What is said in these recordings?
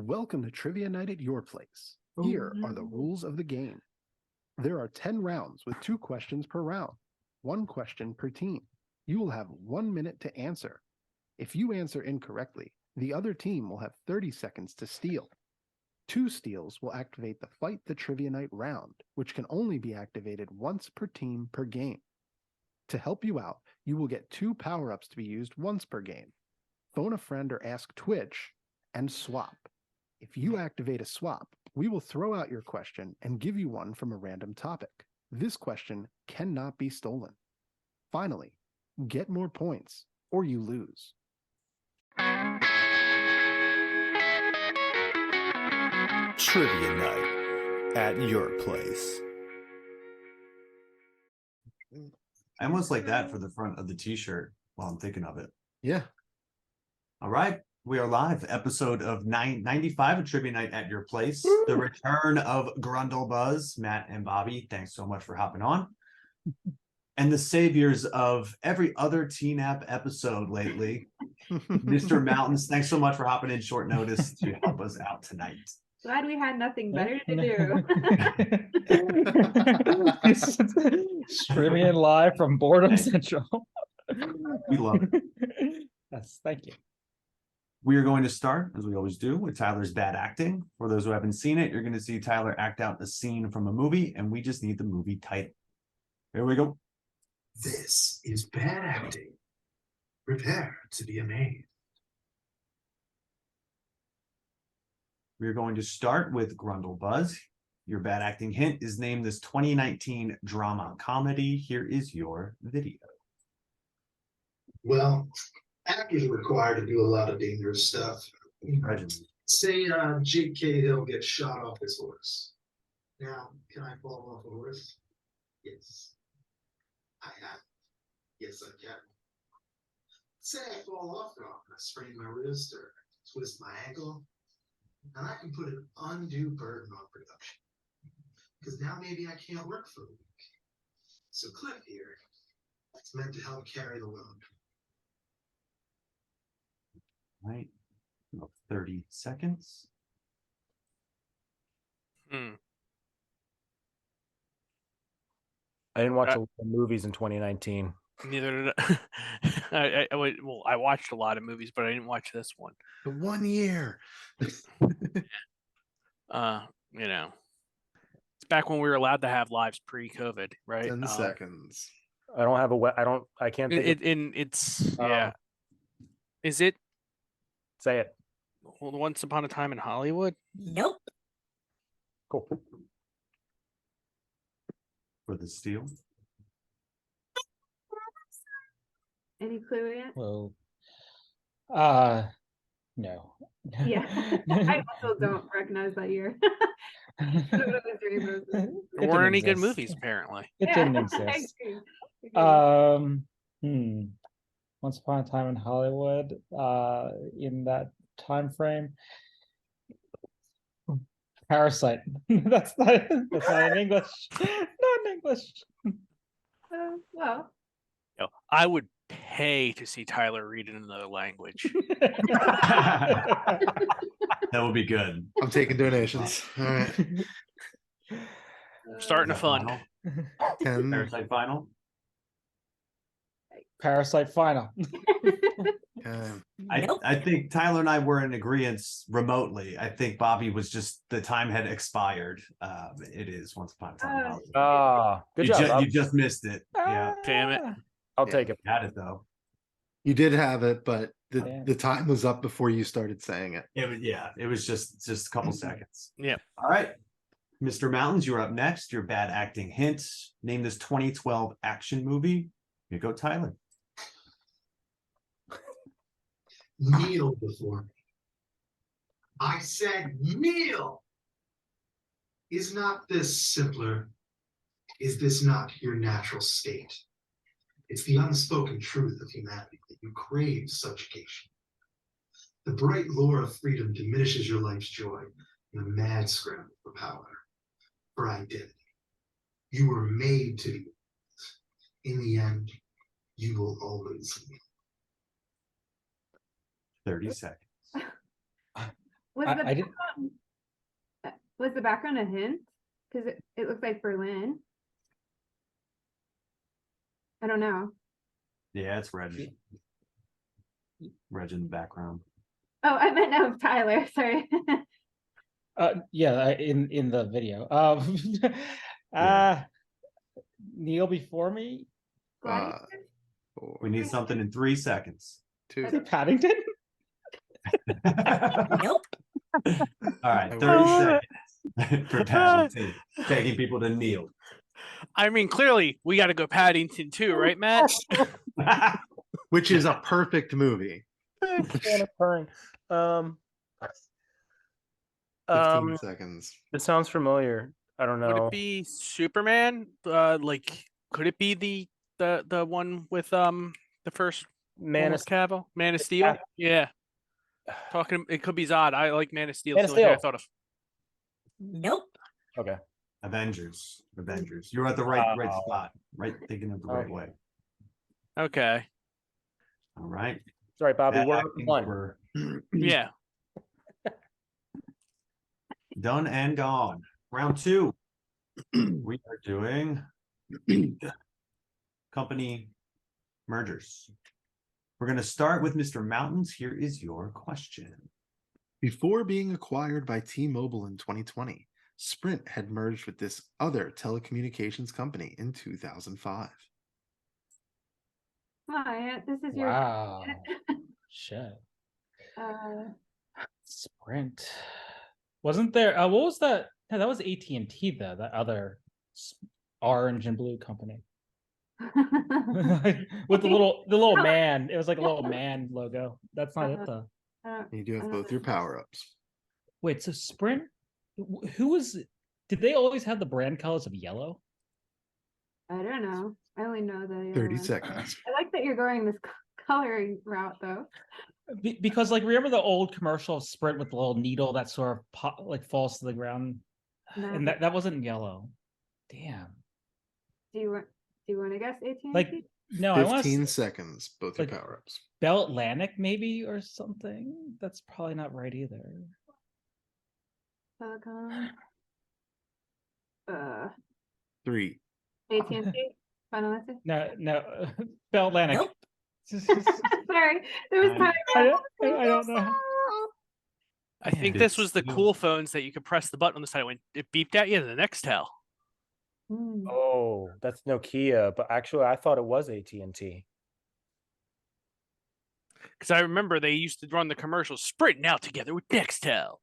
Welcome to Trivia Night at your place. Here are the rules of the game. There are 10 rounds with 2 questions per round, 1 question per team. You will have 1 minute to answer. If you answer incorrectly, the other team will have 30 seconds to steal. 2 steals will activate the Fight the Trivia Night round, which can only be activated once per team per game. To help you out, you will get 2 power-ups to be used once per game. Phone a friend or ask Twitch, and swap. If you activate a swap, we will throw out your question and give you one from a random topic. This question cannot be stolen. Finally, get more points or you lose. Trivia Night at your place. I almost like that for the front of the t-shirt while I'm thinking of it. Yeah. All right. We are live. Episode of 95 of Trivia Night at your place. The return of grundlebuzz, Matt and Bobby. Thanks so much for hopping on. And the saviors of every other TNAYP episode lately, Mr. Mountains. Thanks so much for hopping in short notice to help us out tonight. Glad we had nothing better to do. Streaming live from Boredom Central. We love it. Yes, thank you. We are going to start, as we always do, with Tyler's bad acting. For those who haven't seen it, you're going to see Tyler act out a scene from a movie, and we just need the movie title. Here we go. This is bad acting. Prepare to be amazed. We are going to start with grundlebuzz. Your bad acting hint is named this 2019 drama comedy. Here is your video. Well, actors are required to do a lot of dangerous stuff. Say Jake Cahill gets shot off his horse. Now, can I fall off a horse? Yes. I have. Yes, I can. Say I fall off and I sprain my wrist or twist my ankle, and I can put an undue burden on production. Because now maybe I can't work for a week. So Cliff here, it's meant to help carry the load. Right. About 30 seconds. I didn't watch a lot of movies in 2019. Neither did I. I watched a lot of movies, but I didn't watch this one. The 1 year. It's back when we were allowed to have lives pre-COVID, right? 10 seconds. I don't have I can't think it's yeah. Is it? Say it. Once Upon a Time in Hollywood? Nope. Cool. For the steal. Any clue yet? Well, no. Yeah. I also don't recognize that year. There weren't any good movies, apparently. It didn't exist. I agree. Once Upon a Time in Hollywood, in that time frame. Parasite. that's not in English. Not in English. Well. I would pay to see Tyler read in another language. That would be good. I'm taking donations. All right. Starting a fund. 10. Parasite final. Parasite final. I think Tyler and I were in agreement remotely. I think Bobby was just, the time had expired. It is Once Upon a Time in Hollywood. Good job. You just missed it. Yeah. Damn it. I'll take it. Got it though. You did have it, but the time was up before you started saying it. It was just a couple seconds. Yeah. All right. Mr. Mountains, you're up next. Your bad acting hint. Name this 2012 action movie. Here you go, Tyler. Kneel before me. I said kneel. Is not this simpler? Is this not your natural state? It's the unspoken truth of humanity that you crave subjugation. The bright lure of freedom diminishes your life's joy in a mad scramble for power, for identity. You were made to be. In the end, you will always win. 30 seconds. Was I didn't. was the background a hint? Because it looks like Berlin. I don't know. Yeah, it's Reg. Reg in the background. Oh, I meant no, Tyler. Sorry. Yeah, in the video. Yeah. Kneel before me. Five, Gladiator? four, We need something in 3 seconds. Is two. it Paddington? Nope. All right, I 30 wish. seconds for Paddington, taking people to kneel. I mean, clearly we got to go Paddington too, right, Matt? Which is a perfect movie. Occurring. 15 seconds. It sounds familiar. I don't Would know. it be Superman? Like, could it be the one with the first Man one of with Cavill? Man of Steel? Yeah. Talking, it could be Zod. I like Man of Steel. Man It's of the only thing I Steel. thought of. Nope. Okay. Avengers. You're at the right Wow. spot, right? Thinking of the right Okay. way. Okay. All right. Sorry, Bobby. Bad We're acting one. for Yeah. done and gone. Round 2. We are doing company mergers. We're going to start with Mr. Mountains. Here is your question. Before being acquired by T-Mobile in 2020, Sprint had merged with this other telecommunications company in 2005. Hi, this is your. Wow. Shit. Uh, Sprint. Wasn't there? What was that? No, that was AT&T though. That other orange and blue company with the little man. It was like a little man logo. That's not it though. You do have both your power-ups. Wait, so Sprint? Who was? Did they always have the brand colors of yellow? I don't know. I only know the 30 one. seconds. I like that you're going this coloring route though. Because like remember the old commercial of Sprint with the little needle that sort of like falls to the ground, No. and that wasn't yellow. Damn. Do you want to guess 18? Like no, I want 15 seconds, both your like- power-ups. Bell Atlantic maybe or something. That's probably not right either. Telecom. 3. AT&T. Final answer. No, Bell Atlantic. Nope. Sorry, there was time. I don't know. I Man. think this was the It's- cool phones that you could press the button on the side when it beeped at you. The Nextel. Hmm. Oh, that's Nokia, but actually, I thought it was AT&T. Because I remember they used to run the commercials, Sprint now together with Nextel.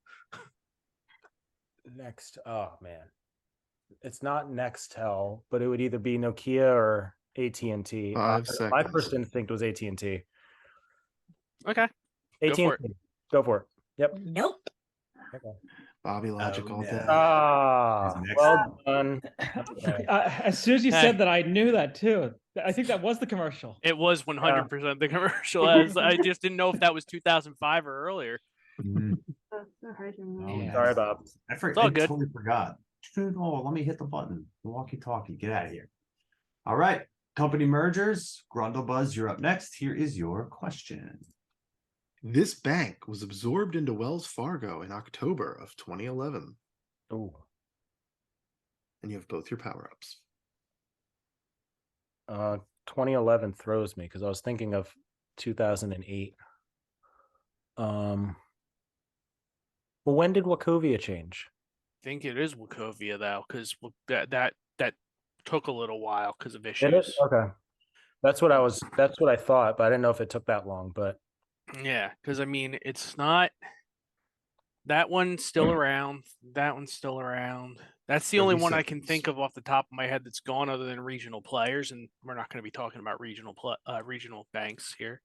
Next, oh man, it's not Nextel, but it would either be Nokia or AT&T. 5 My seconds. first instinct was AT&T. Okay. Go for it. AT&T. Go for it. Yep. Nope. Bobby Logic all no. day. Ah, Next. well done. Okay. As soon as you Hey. said that, I knew that too. I think that was the commercial. It was 100% the commercial. As I just didn't know if that was 2005 or earlier. Mhm. That's so hard to Oh, remember. Yeah. Sorry, Bob. It's all I good. totally forgot. Oh, let me hit the button. The walkie-talkie. Get out of here. All right. Company mergers. Grundlebuzz, you're up next. Here is your question. This bank was absorbed into Wells Fargo in October of 2011. Ooh. And you have both your power-ups. 2011 throws me because I was thinking of 2008. Well, when did Wachovia change? I think it is Wachovia though, because that took a little while because of Did issues. it? Okay. That's what I thought, but I didn't know if it took that long. But Yeah, because I mean, it's not. That one's still around. That one's still around. That's the only 30 one I can seconds. think of off the top of my head that's gone, other than regional players, and we're not going to be talking about regional banks here.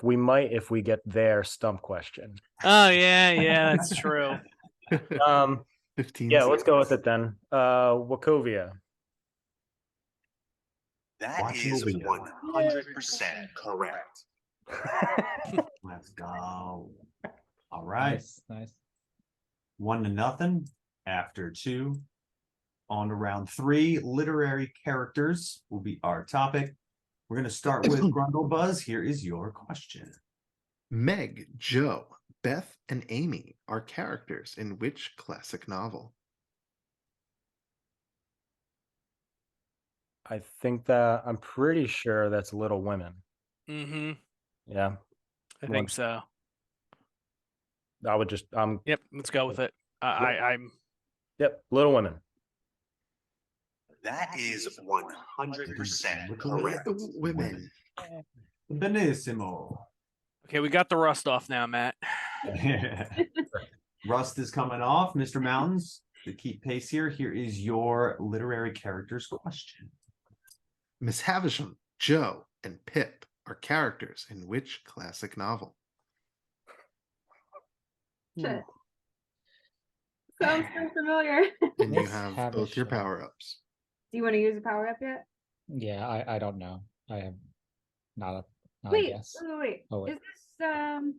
we might if we get their stump question. Oh yeah, that's true. 15 Yeah, let's go with seconds. it then. Wachovia. That is Wachovia. 100% correct. Let's go. All right. Nice. 1-0 after 2. On to round 3. Literary characters will be our topic. We're going to start with Grundlebuzz. Here is your question. Meg, Joe, Beth and Amy are characters in which classic novel? I think that I'm pretty sure that's Little Women. Mm-hmm. Yeah, I One- think so. I would just Yep, let's go with it. I'm yep, Little Women. That is 100% correct. Women. Benissimo. okay. We got the rust off now, Matt. Rust is coming off. Mr. Mountains, to keep pace here, here is your literary characters question. Miss Havisham, Joe, and Pip are characters in which classic novel? Shit. Sounds so familiar. And you Miss have both your Havisham. power-ups. Do you want to use a power up yet? Yeah, I don't know. I am not a Wait, guess. wait. Oh, wait. Is this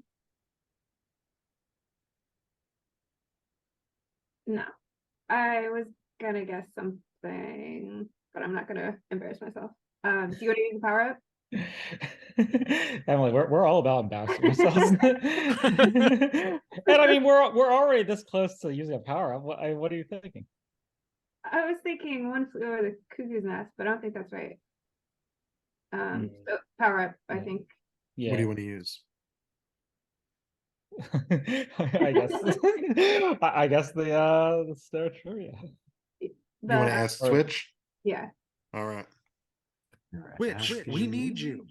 No. I was gonna guess something, but I'm not gonna embarrass myself. Do you want to use a power up? Emily, we're all about embarrassing ourselves. And I mean we're already this close to using a power up. What are you thinking? I was thinking One Flew Over the Cuckoo's Nest, but I don't think that's right. So power up, I Yeah. think. Yeah. What do you want to use? I guess I guess the Star Trivia. You want to ask Or- Twitch? Yeah. All right. Twitch, we need you.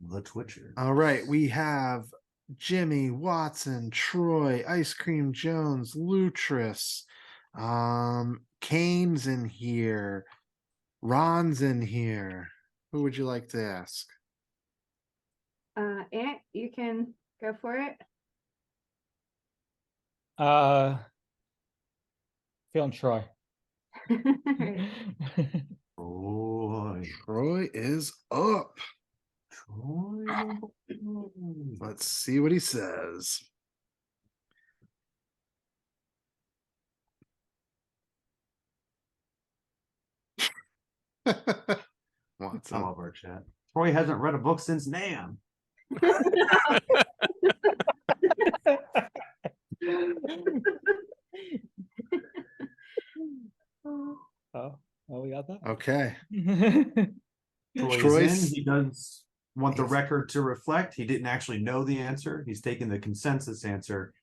The Twitcher. All right, we have Jimmy, Watson, Troy, Ice Cream Jones, Lutris, Kane's in here, Ron's in here. Who would you like to ask? Ant, you can go for it. Feeling Troy. Right. Troy. Troy is up. Troy. Let's see what he says. I Watson. love our chat. Troy hasn't read a book since Nam. Oh, we got that. Okay. Troy's Troy's- in. He does want the He's- record to reflect. He didn't actually know the answer. He's taking the consensus answer.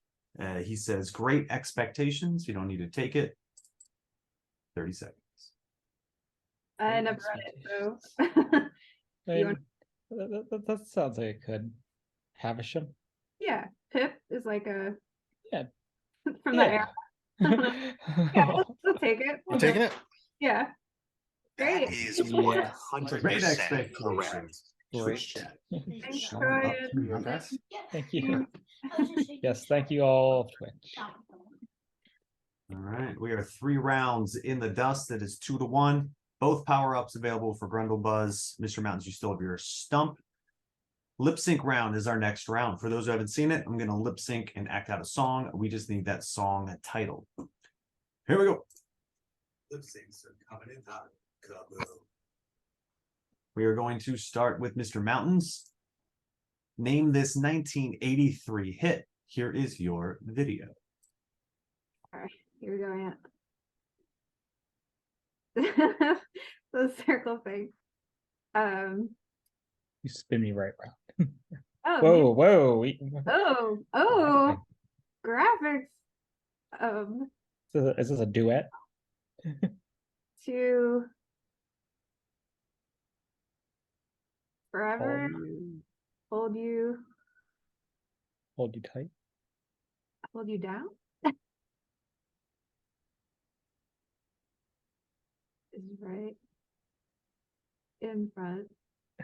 He says, great expectations. You don't need to take it. 30 seconds. I never read it, so I You mean, that sounds like it could. Havisham. yeah. Pip is like a Yeah. from that era. Yeah, we'll take it. You taking it? Yeah. That Great. is Yeah. 100% correct. Great. Thanks, Showing Troy. up to your Okay. best. Thank you. Yes, thank you all, Twitch. All right, we are 3 rounds in the dust. That is 2-1. Both power-ups available for Grundlebuzz. Mr. Mountains, you still have your stump. Lip sync round is our next round. For those who haven't seen it, I'm going to lip sync and act out a song. We just need that song title. Here we go. Lip syncs are coming in hot. Kaboom. We are going to start with Mr. Mountains. Name this 1983 hit. Here is your video. Here we go, Ant. The circle thing. You spin me right round. Oh, Whoa, whoa. oh, graphics. Is this a duet? To forever hold you Hold you tight. down. Is right in front.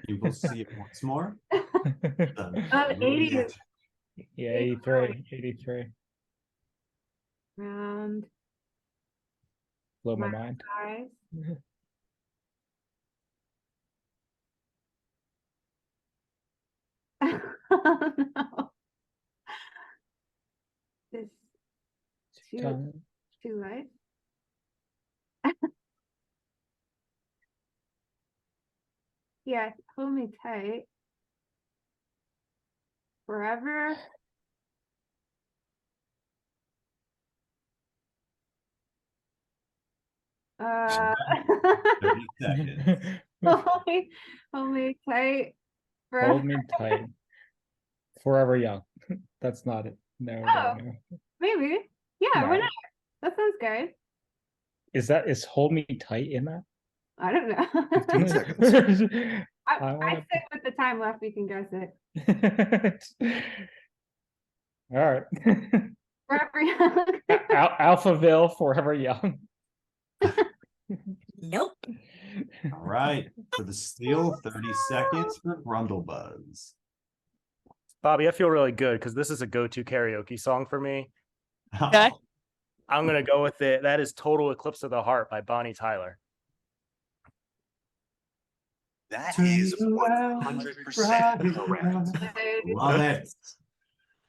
You will see it once more. 80s. Yeah, 83. Round Blow my my mind. eyes. Oh, no. This too light. Yeah, hold me tight. Forever Uh, 30 seconds. hold me tight. Hold me tight. Forever Young. That's not it. No, Oh. no, no. Maybe. Yeah, why No. not? That sounds good. Is Hold Me Tight in that? I don't know. 15 seconds. I wanna- say with the time left, we can guess it. All right. Forever Young. Alphaville, Forever Young. Nope. All right. For the steal, 30 seconds for Grundlebuzz. Bobby, I feel really good because this is a go-to karaoke song for me. Okay. I'm gonna go with it. That is "Total Eclipse of the Heart" by Bonnie Tyler. That is 100% correct. Love it.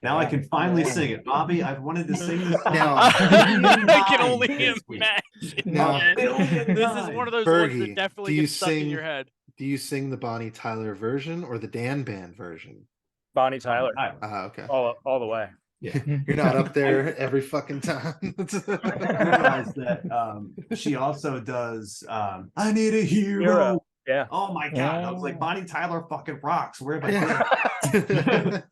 Now I can finally sing it. Bobby, I've wanted to sing this song. Now- I can only this week. imagine. Now- man. This is one of those ones Fergie, that definitely do you gets stuck in sing- your head. Do you sing the Bonnie Tyler version or the Dan Band version? Bonnie Tyler, Okay. all the way. Yeah. You're not up there every fucking time. I realized that she also does I Need a Hero. Hero. Yeah. Oh my god. I was like, Bonnie Tyler fucking rocks. Where have I been?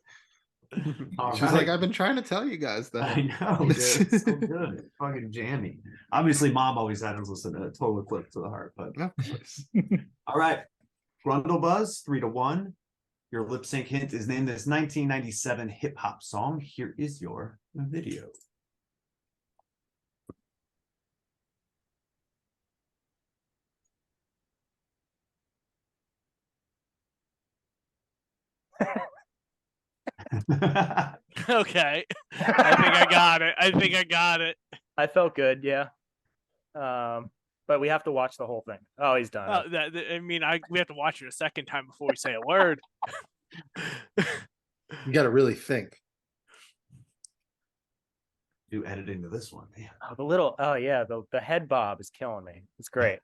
All She's right. like, I've been trying to tell you guys that. I know, dude. It's so good. It's fucking jammy. Obviously, mom always had us listen to Total Eclipse of the Heart, but Of course. all right. Grundlebuzz, 3-1. Your lip sync hint is named this 1997 hip hop song. Here is your video. Okay. I think I got it. I think I got it. I felt good, yeah. But we have to watch the whole thing. Oh, he's done. Oh, I mean, we have to watch it a second time before we say a word. You got to really think. Do editing to this one, man. Oh yeah, the head bob is killing me. It's great.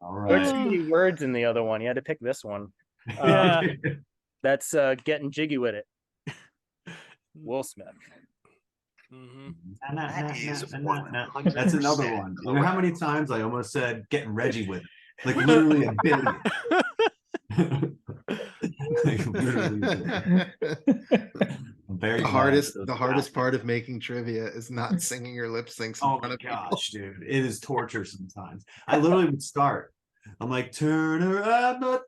All There's right. too many words in the other one. You had to pick this one. Yeah. That's getting jiggy with it. Will Smith. Mhm. That is That's another one. You know how many times I almost said getting Reggie with it? Like literally a billion. Like, literally a billion. I'm very The glad hardest, those the hardest got me. part of making trivia is not singing your lip syncs in Oh front my of people. gosh, dude. It is torture sometimes. I literally would start. I'm like, turn around. I'm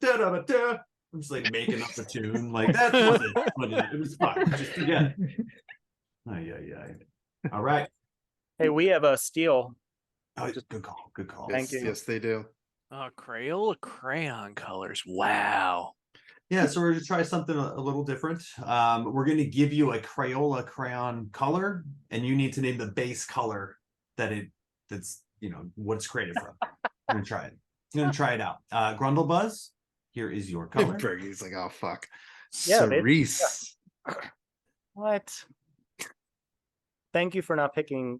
just like making up the tune. Like that wasn't but it was fun. Just forget it. Yeah. All right. Hey, we have a steal. Oh, just good call. Good call. Thank Yes, you. yes, they do. Crayola crayon colors. Wow. Yeah, so we're gonna try something a little different. We're gonna give you a Crayola crayon color, and you need to name the base color that's what it's created from. I'm gonna try it. I'm gonna try it out. Grundlebuzz, here is your color. Fergie's like, oh fuck. Yeah, they- Cerise. What? Thank you for not picking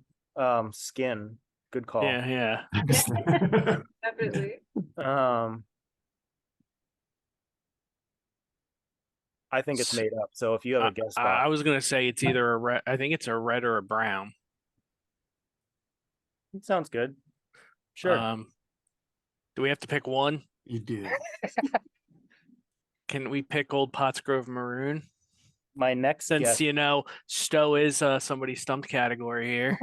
skin. Good call. Yeah. Definitely. I think it's made up. So if you have a guess, I Bob. was gonna say it's either a red. I think it's a red or a brown. It sounds good. Sure. Do we have to pick one? You do. Can we pick Old Pottsgrove Maroon? My next Since guess. Stowe is somebody's stumped category here.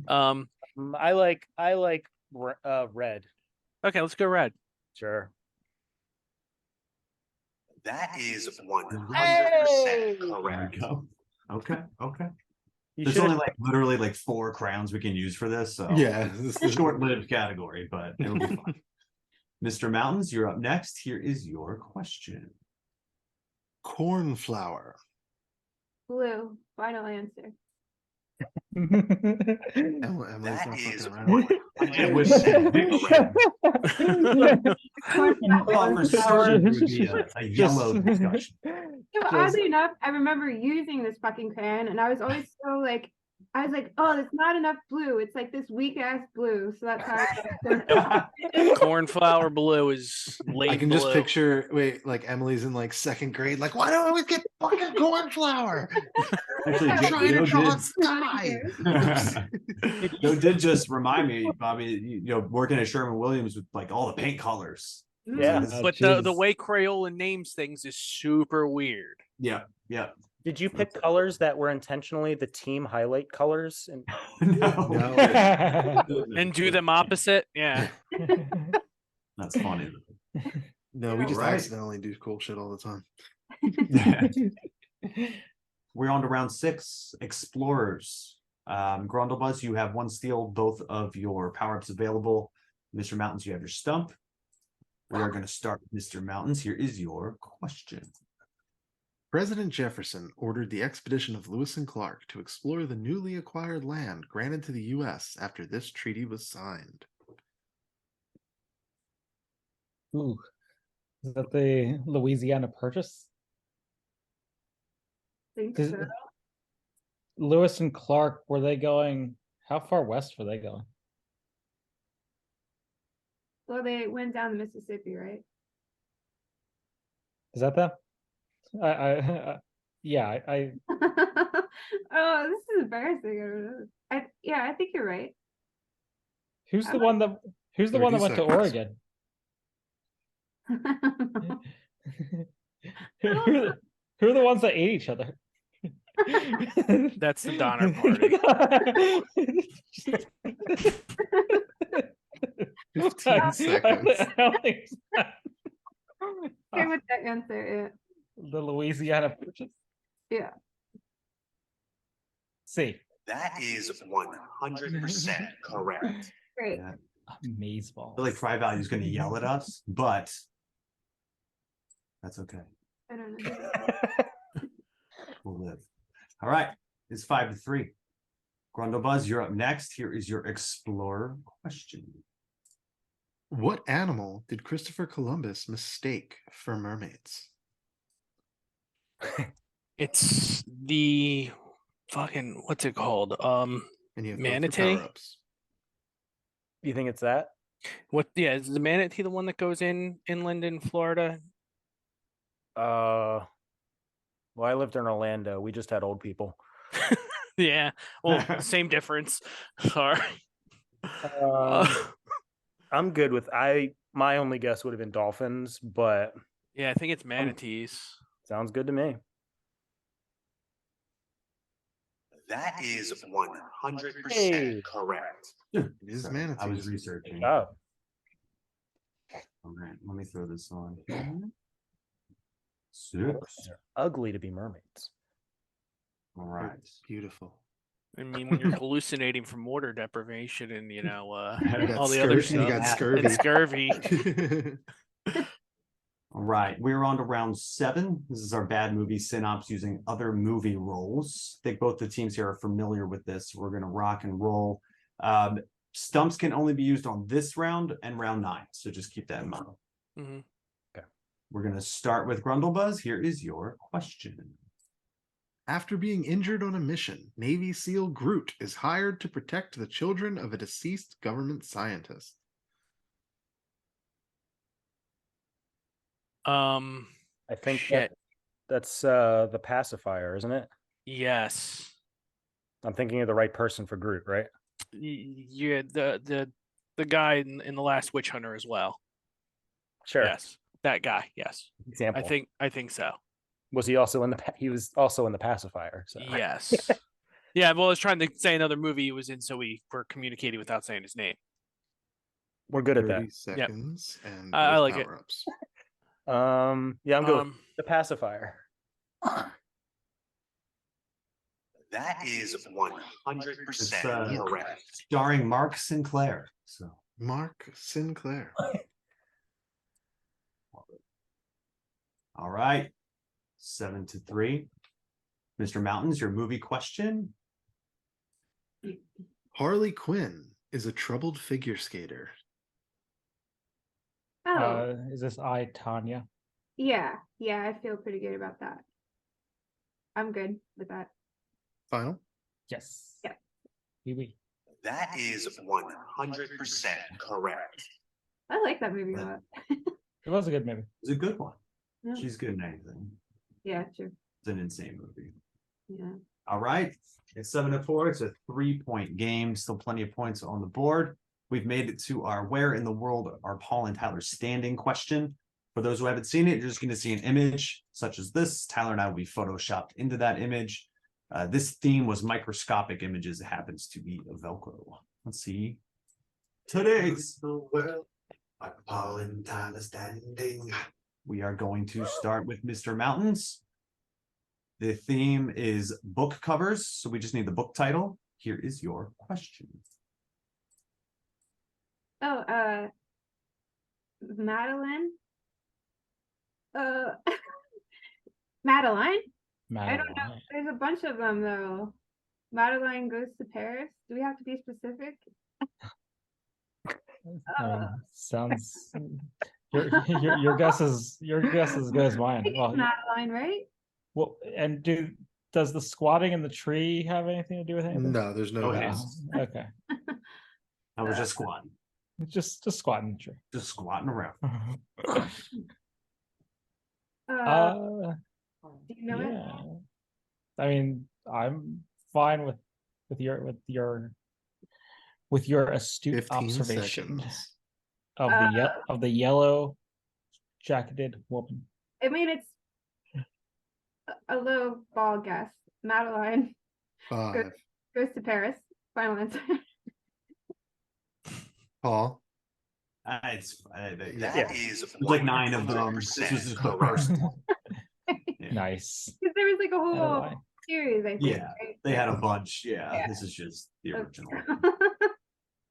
I like red. Okay, let's go red. Sure. That is 100% There correct. we go. Okay. You There's should only literally 4 crowns we can use for this. So Yeah. it's a short-lived category, but it'll be fun. Mr. Mountains, you're up next. Here is your question. Cornflower. Blue. Final answer. Emily's That not is fucking around. I wish I thought for certain it would be a yellow discussion. Oddly enough, I remember using this fucking crayon, and I was always so like, I was like, oh, there's not enough blue. It's like this weak ass blue. So that's how I got Cornflower blue is late I can blue. just picture like Emily's in like second grade, like, why do I always get fucking cornflower? Actually, I'm Joe, trying to draw a did, sky. Joe did just remind me, Bobby, working at Sherman Williams with like all the paint colors. Yeah. This- But the way Crayola names things is super weird. yeah, yeah. Did you pick colors that were intentionally the team highlight colors? And No. And do them opposite. Yeah. That's funny. No, we just Alright. accidentally do cool shit all the time. We're on to round 6, Explorers. Grundlebuzz, you have 1 steal, both of your power-ups available. Mr. Mountains, you have your stump. We are going to start with Mr. Mountains. Here is your question. President Jefferson ordered the expedition of Lewis and Clark to explore the newly acquired land granted to the U.S. after this treaty was signed. Ooh. Is that the Louisiana Purchase? think Does- so. Lewis and Clark, were they going? How far west were they going? Well, they went down the Mississippi, right? Is that them? Yeah, Oh, this is embarrassing. I don't know. I think you're right. who's I the like- one that who's the one that 30 went to seconds. Oregon? Who are the ones that ate each other? That's the Donner Party. 15 seconds. I don't think so. Okay with that answer, The Louisiana Purchase. yeah. See, That is 100% correct. Great. Yeah. maze I ball. feel like Fry Value is going to yell at us, but that's okay. I don't know. We'll live. All right. It's 5-3. Grundlebuzz, you're up next. Here is your Explorer question. What animal did Christopher Columbus mistake for mermaids? It's the fucking what's it called? And you have both your Manatee? power-ups. you think it's that? What? Yeah, is the manatee the one that goes inland in Florida? Well, I lived in Orlando. We just had old people. Yeah. Well, same difference. Sorry. I'm good with my only guess would have been dolphins, but Yeah, I think it's manatees. sounds good to me. That is 100% Hey. correct. It is Sorry, I was manatees. researching. Oh, All right. Let me throw this on. 6. they're ugly to be mermaids. All right. Beautiful. I mean, when you're hallucinating from water deprivation and You got all the other scurvy- you stuff, got and scurvy. scurvy. All right, we're on to round 7. This is our bad movie synops using other movie roles. I think both the teams here are familiar with this. We're going to rock and roll. Stumps can only be used on this round and round 9, so just keep that in mind. Mhm. We're going to start with Grundlebuzz. Here is your question. After being injured on a mission, Navy SEAL Groot is hired to protect the children of a deceased government scientist. I think Shit. that's the pacifier, isn't it? Yes. I'm thinking of the right person for Groot, right? Yeah, the guy in the last Witch Hunter as well. Sure. Yes, that guy. Yes, Example. I think so. Was he also in the? He was also in the pacifier. So. Yes. Yeah. Well, I was trying to say another movie he was in, so we were communicating without saying his name. We're good at 30 that. seconds and I both like it. power-ups. Yeah, I'm good. With the pacifier. That is 100% It's, correct. Starring Mark Sinclair. So Mark Sinclair. all right. 7-3. Mr. Mountains, your movie question. Harley Quinn is a troubled figure skater. Oh, Is this I, Tanya? yeah. I feel pretty good about that. I'm good with that. Final? Yes. Yeah. Wee. That is 100% correct. I like that movie a lot. It was a good movie. It's a good one. Yeah. She's good in anything. Yeah, true. It's an insane movie. Yeah. All right. It's 7-4. It's a 3-point game. Still plenty of points on the board. We've made it to our where in the world are Paul and Tyler standing question. For those who haven't seen it, you're just going to see an image such as this. Tyler and I will be photoshopped into that image. This theme was microscopic images. It happens to be a Velcro. Let's see. Today's Well, like Paul and Tyler standing. we are going to start with Mr. Mountains. The theme is book covers, so we just need the book title. Here is your question. Oh, Madeline. Madeline. I don't know. There's a bunch of them though. Madeline goes to Paris. Do we have to be specific? Sounds. Your guess is as good as mine. Well, Madeline, right? well, and does the squatting in the tree have anything to do with anything? No, there's no No way. hints. Okay, I was just squatting. just squatting in the tree. Just squatting around. Do you know it? Yeah. I mean, I'm fine with your astute 15 observation seconds. of the yellow jacketed woman. I mean, it's a low ball guess. Madeline 5. goes to Paris. Final answer. Paul. That is like 9 of them. This was just the first one. Yeah. Nice. Because there was like a whole Madeline. series, I think. Yeah, right? they had a bunch. Yeah, Yeah. this is just the original.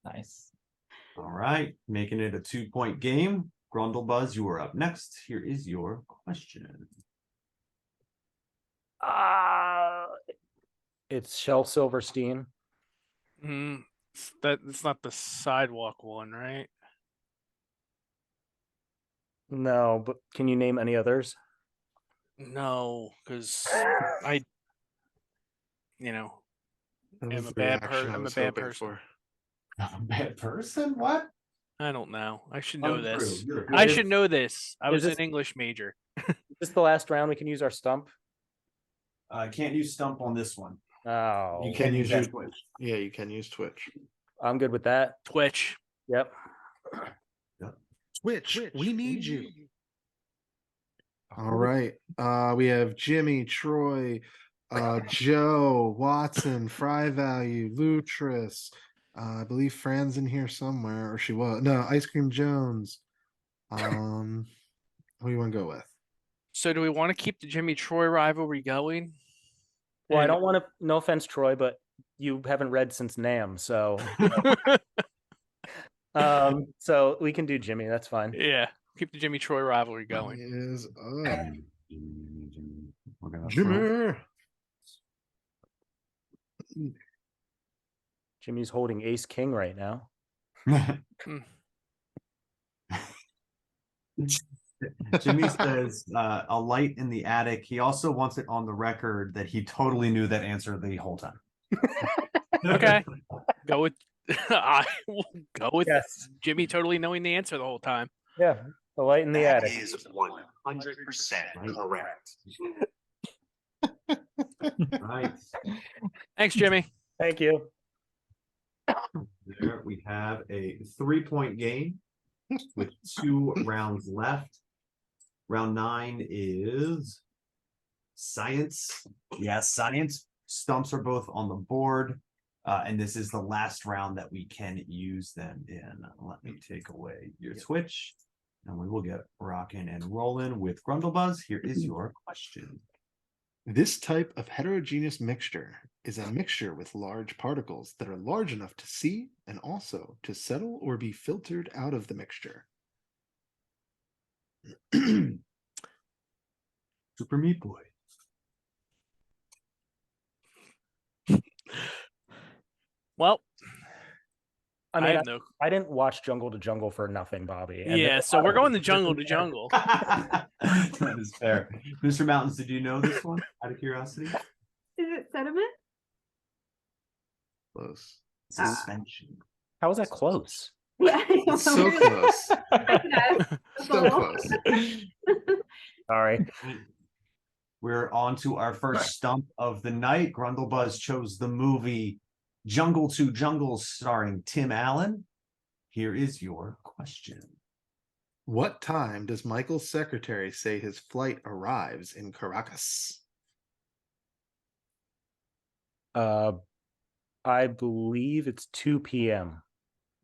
Nice. All right, making it a 2-point game. Grundlebuzz, you are up next. Here is your question. It's Shel Silverstein. That's not the sidewalk one, right? No, but can you name any others? No, because I, am That was a the bad reaction I I'm a was bad hoping person. for. A bad person? What? I don't know. I should know Untrue. this. You're a I good- should know this. I Is was this- an English major. Is this the last round we can use our stump? Can't use stump on this one. Oh, You can can use use your- that Twitch. Yeah, you can use Twitch. I'm good with that. Twitch. Yep. Twitch, we need you. All right. We have Jimmy, Troy, Joe, Watson, Fry Value, Lutris. I believe Fran's in here somewhere, or she was. No, Ice Cream Jones. Who do you want to go with? So do we want to keep the Jimmy Troy rivalry going? Well, I And- don't want to. No offense, Troy, but you haven't read since Nam, so so we can do Jimmy. That's fine. Yeah, keep the Jimmy Troy rivalry going. Is up. We're gonna throw- Jimmy. Jimmy's holding Ace King right now. Jimmy says a light in the attic. He also wants it on the record that he totally knew that answer the whole time. Okay. Go with I will go with Yes. Jimmy totally knowing the answer the whole time. Yeah, the light in the That attic. is 100% correct. Right. Thanks, Jimmy. Thank you. There we have a 3-point game with 2 rounds left. Round 9 is science. Yes, science. Stumps are both on the board. And this is the last round that we can use them in. Let me take away your Twitch and we will get rocking and rolling with Grundlebuzz. Here is your question. This type of heterogeneous mixture is a mixture with large particles that are large enough to see and also to settle or be filtered out of the mixture. Super Meat Boy. Well, I I mean, have no. I didn't watch Jungle to Jungle for nothing, Bobby. And Yeah, there's a so lot we're of going to different jungle to characters. jungle. That is fair. Mr. Mountains, did you know this one out of curiosity? Is it sediment? Close. Suspension. How was that close? Yeah. It's so close. So So close. Sorry. We're on to our first stump of the night. Grundlebuzz chose the movie Jungle to Jungle starring Tim Allen. Here is your question. What time does Michael's secretary say his flight arrives in Caracas? I believe it's 2 p.m.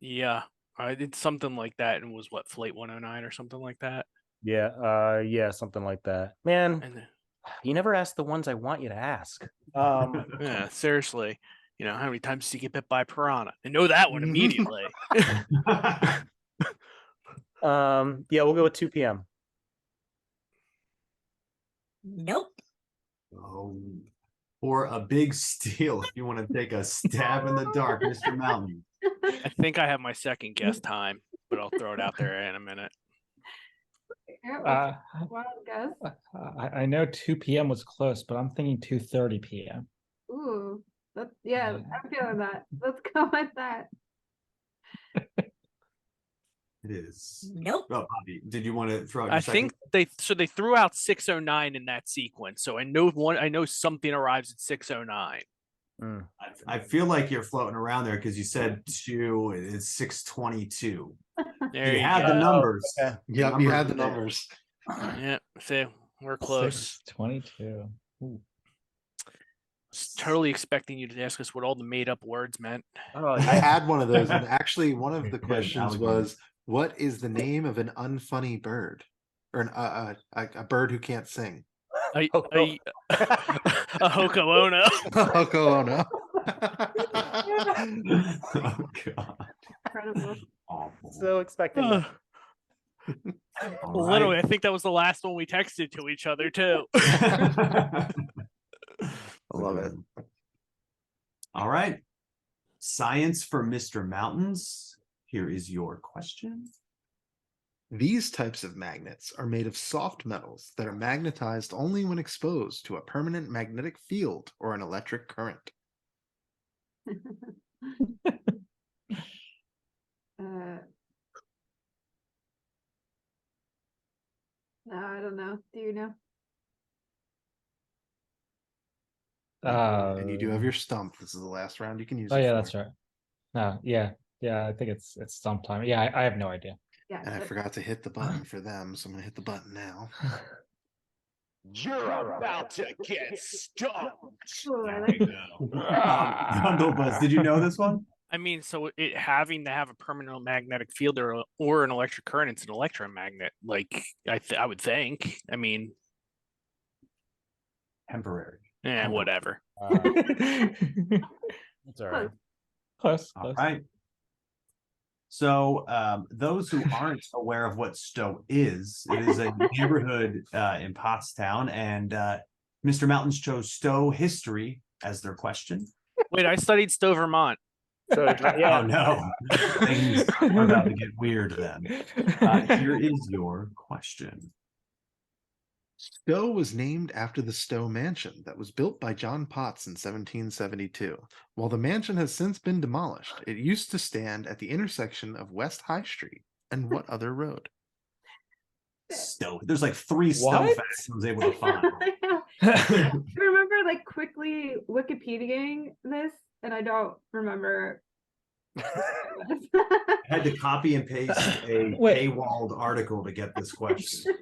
Yeah, I did something like that, and was what, flight 109 or something like that. Yeah, something like that. Man, And then, you never ask the ones I want you to ask. yeah, seriously, how many times do you get bit by a piranha? I know that one immediately. Yeah, we'll go with 2 p.m. Nope. Oh, or a big steal if you want to take a stab in the dark, Mr. Mountain. I think I have my second guess time, but I'll throw it out there in a minute. yeah, wild guess. I know 2 p.m. was close, but I'm thinking 2:30 p.m. Ooh, yeah, I'm feeling that. Let's go with that. It is. Nope. Oh, Bobby, did you want to throw out your I second? think they threw out 609 in that sequence, so I know something arrives at 609. I feel like you're floating around there because you said 2, it's 622. There You you had go. the numbers. Okay. Yep, you had the numbers. Yeah, see, we're close. 6:22. Was totally expecting you to ask us what all the made up words meant. Oh, I yeah. had one of those, and actually, one of the Good, questions alligator. was, "What is the name of an unfunny bird, or a bird who can't sing?" A Oh, no. Hoko Ono. Hoko Ono. Oh god. Incredible. Awful. So expecting that. All Literally, right. I think that was the last one we texted to each other too. I love it. All right. Science for Mr. Mountains. Here is your question. These types of magnets are made of soft metals that are magnetized only when exposed to a permanent magnetic field or an electric current. No, I don't know. Do you know? And you do have your stump. This is the last round you can use. Oh it yeah, for. that's right. No, yeah. I think it's sometime. Yeah, I have no idea. Yeah. And I forgot to hit the button for them, so I'm gonna hit the button now. You're about to get stumped. Ooh, I There like we go. Grundlebuzz, did you know this one? I mean, so it having to have a permanent magnetic field or an electric current, it's an electromagnet. Like I would think. I mean, Temporary. whatever. It's all right. Close. All right. So those who aren't aware of what Stowe is, it is a neighborhood in Pottstown, and Mr. Mountains chose Stowe history as their question. Wait, I studied Stowe, Vermont. So yeah, Oh no, things are about to get weird then. Here is your question. Stowe was named after the Stowe Mansion that was built by John Potts in 1772. While the mansion has since been demolished, it used to stand at the intersection of West High Street and what other road? Stowe. There's like 3 Stowe What? facts I was able to find. I remember like quickly Wikipediaing this, and I don't remember. I had to copy and paste a Wait. paywalled article to get this question.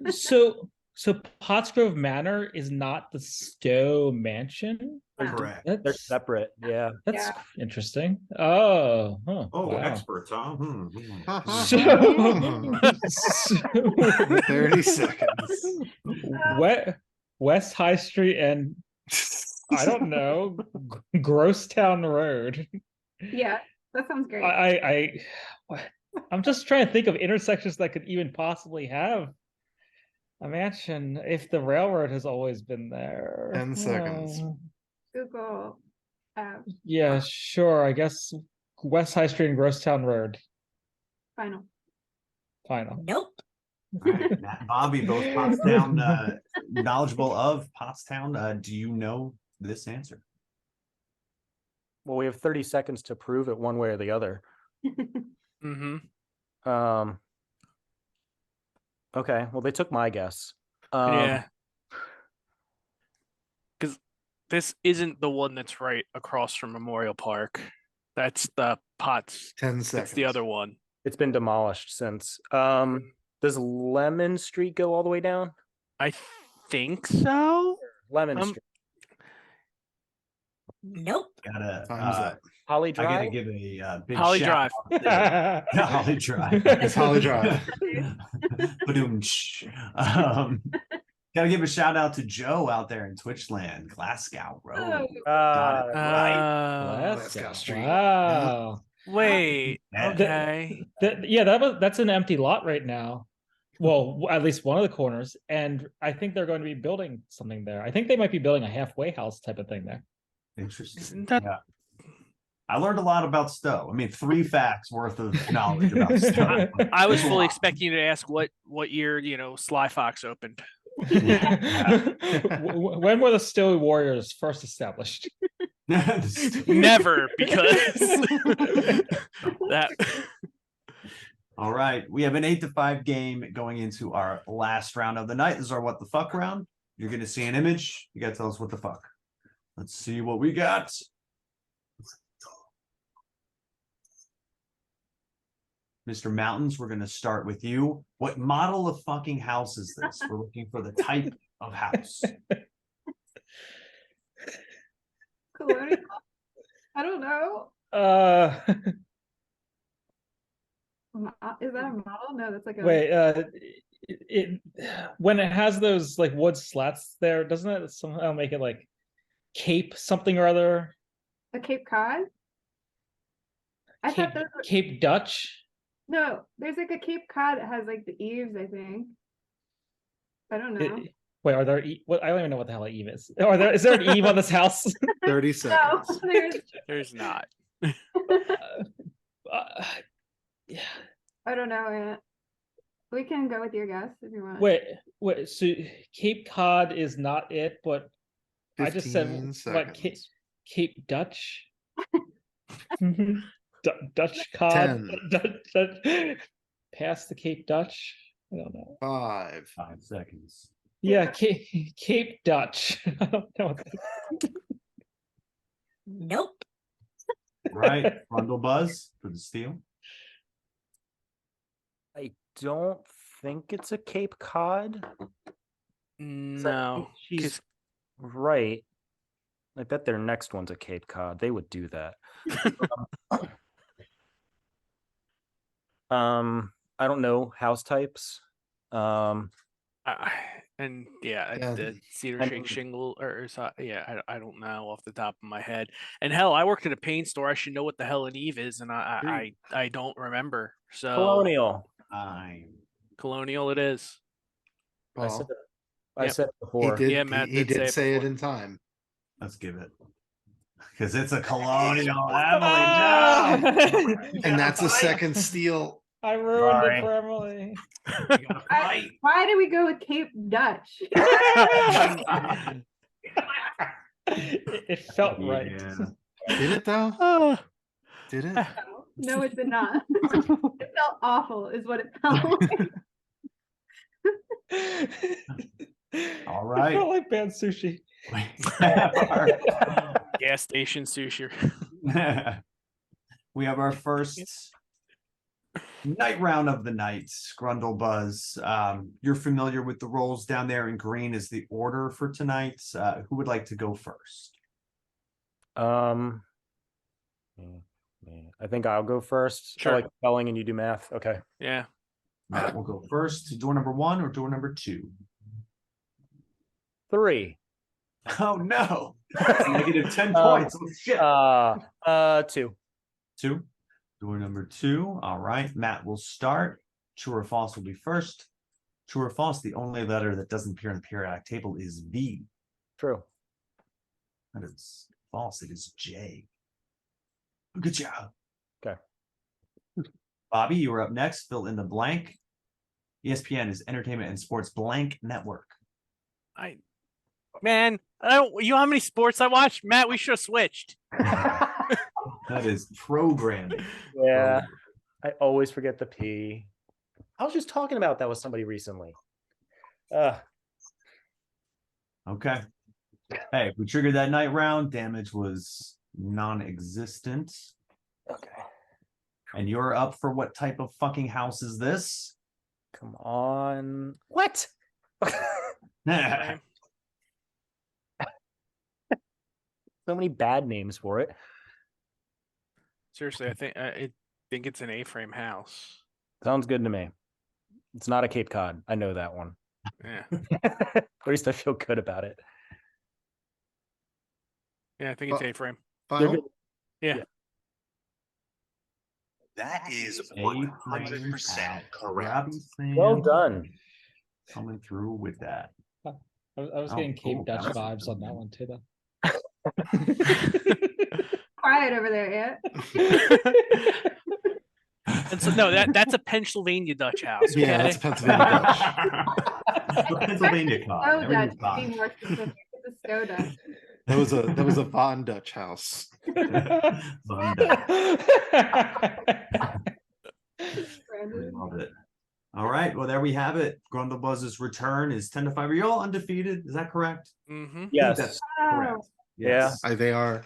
So Pottsgrove Manor is not the Stowe Mansion? Correct. they're That's separate. Yeah. Yeah. interesting. Oh, huh, Oh, wow. experts, huh? So, 30 seconds. West High Street and I don't know, Grosstown Road. Yeah, that sounds great. I'm just trying to think of intersections that could even possibly have a mansion if the railroad has always been there. 10 seconds. Google. Yeah, sure. I guess West High Street and Grosstown Road. Final. Final. Nope. All right, Matt and Bobby, both Pottstown, knowledgeable of Pottstown. Do you know this answer? Well, we have 30 seconds to prove it one way or the other. Mm-hmm. Okay. Well, they took my guess. Yeah. Because this isn't the one that's right across from Memorial Park. That's the Potts. 10 seconds. It's the other one. It's been demolished since. Does Lemon Street go all the way down? I think so. Lemon Street. Nope. Gotta, Time's up. Holly I gotta Drive. give a big Holly shout Drive. out to Holly Drive. It's Holly Drive. Ba-doom-tsh. Gotta give a shout out to Joe out there in Twitchland, Glasgow Road. Got it right. Glasgow Street. Wow. Wait. Yeah. Okay. That's an empty lot right now. Well, at least one of the corners, and I think they're going to be building something there. I think they might be building a halfway house type of thing there. Interesting. Isn't that- Yeah. I learned a lot about Stowe. I mean, 3 facts worth of knowledge about Stowe. I was fully expecting you to ask what year Sly Fox opened. When were the Stowe Warriors first established? Never, because that. All right, we have an 8-5 game going into our last round of the night. This is our what the fuck round. You're gonna see an image. You gotta tell us what the fuck. Let's see what we got. Mr. Mountains, we're gonna start with you. What model of fucking house is this? We're looking for the type of house. Colonial? I don't know. Is that a model? No, that's like a. Wait, when it has those like wood slats there, doesn't it somehow make it like Cape something or other? A Cape Cod? I Cape, thought those were, Cape Dutch. no, there's like a Cape Cod that has like the eaves, I think. I don't know. Wait, are there? What I don't even know what the hell an eve is. Is there an eve on this house? 30 No, seconds. There's not. Yeah. I don't know, Aunt. We can go with your guess if you want. Wait. So Cape Cod is not it, but I just said 15 what? seconds. Cape Dutch. Dutch Cod. 10. Past the Cape Dutch. I don't know. 5. 5 seconds. Yeah, Cape Dutch. I don't know. What that... Nope. Right, grundlebuzz for the steal. I don't think it's a Cape Cod. 'Cause I No, think she's right. I bet their next one's a Cape Cod. They would do that. I don't know house types. and yeah, Yeah. the cedar I shake mean- shingle I don't know off the top of my head. And hell, I worked at a paint store. I should know what the hell an eve is, and I don't remember. So Colonial. Colonial it is. I said, Paul. I Yep. said it He before. did, Yeah, Matt he did did say say it it before. in time. Let's give it. Because it's a colonial Ah! Emily. And that's a second steal. I ruined Sorry. it for Emily. Why did we go with Cape Dutch? It felt right. Yeah. Did it though? Oh, Did it? No, it did not. It felt awful, is what it felt like. All It right. felt like bad sushi. We have our- gas station sushi. we have our first night round of the night, grundlebuzz. You're familiar with the roles down there in green is the order for tonight. Who would like to go first? I think I'll go first. Sure. I like spelling and you do math. Okay. Yeah. Matt will go first. Door number 1 or door number 2? 3. Oh no. Negative 10 points. Oh, shit. 2. 2. Door number 2. All right. Matt will start. True or false will be first. True or false, the only letter that doesn't appear in the periodic table is V. True. That is false. It is J. Good job. Okay. Bobby, you are up next. Fill in the blank. ESPN is entertainment and sports blank network. Man, I don't. You know how many sports I watch, Matt? We should have switched. That is programming. Yeah, I always forget the P. I was just talking about that with somebody recently. Okay. Hey, if we triggered that night round, damage was non-existent. Okay. And you're up for what type of fucking house is this? Come on. What? Frame. So many bad names for it. Seriously, I think it's an A-frame house. Sounds good to me. It's not a Cape Cod. I know that one. Yeah. At least I feel good about it. Yeah, I think it's A-frame. Final? Yeah. That is A-frame 100% house. correct. Robbie Sam Well done. coming through with that. I was Oh, getting Cape cool. Dutch That was- vibes on that one too, though. Quiet over there, yeah. And so no, that's a Pennsylvania Dutch house. Yeah, okay? that's a Pennsylvania Dutch. The Pennsylvania cod. Stowe Everything's Dutch, to fine. be more specific. It's a Stowe Dutch. That was a Von Dutch house. Von Dutch. Brandon. Love it. All right. Well, there we have it. Grundlebuzz's return is 10-5. Are you all undefeated? Is that correct? Mm-hmm. Yes. That's Oh, correct. Yeah. They are.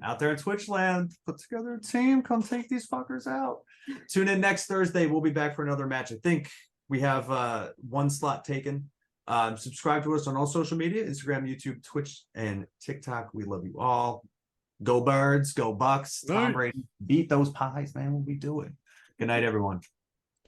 Out there in Twitch land, put together a team. Come take these fuckers out. Tune in next Thursday. We'll be back for another match. I think we have one slot taken. Subscribe to us on all social media: Instagram, YouTube, Twitch, and TikTok. We love you all. Go Birds, go Bucks. Tom Brady, beat those Pies, man. What we doing? Good night, everyone.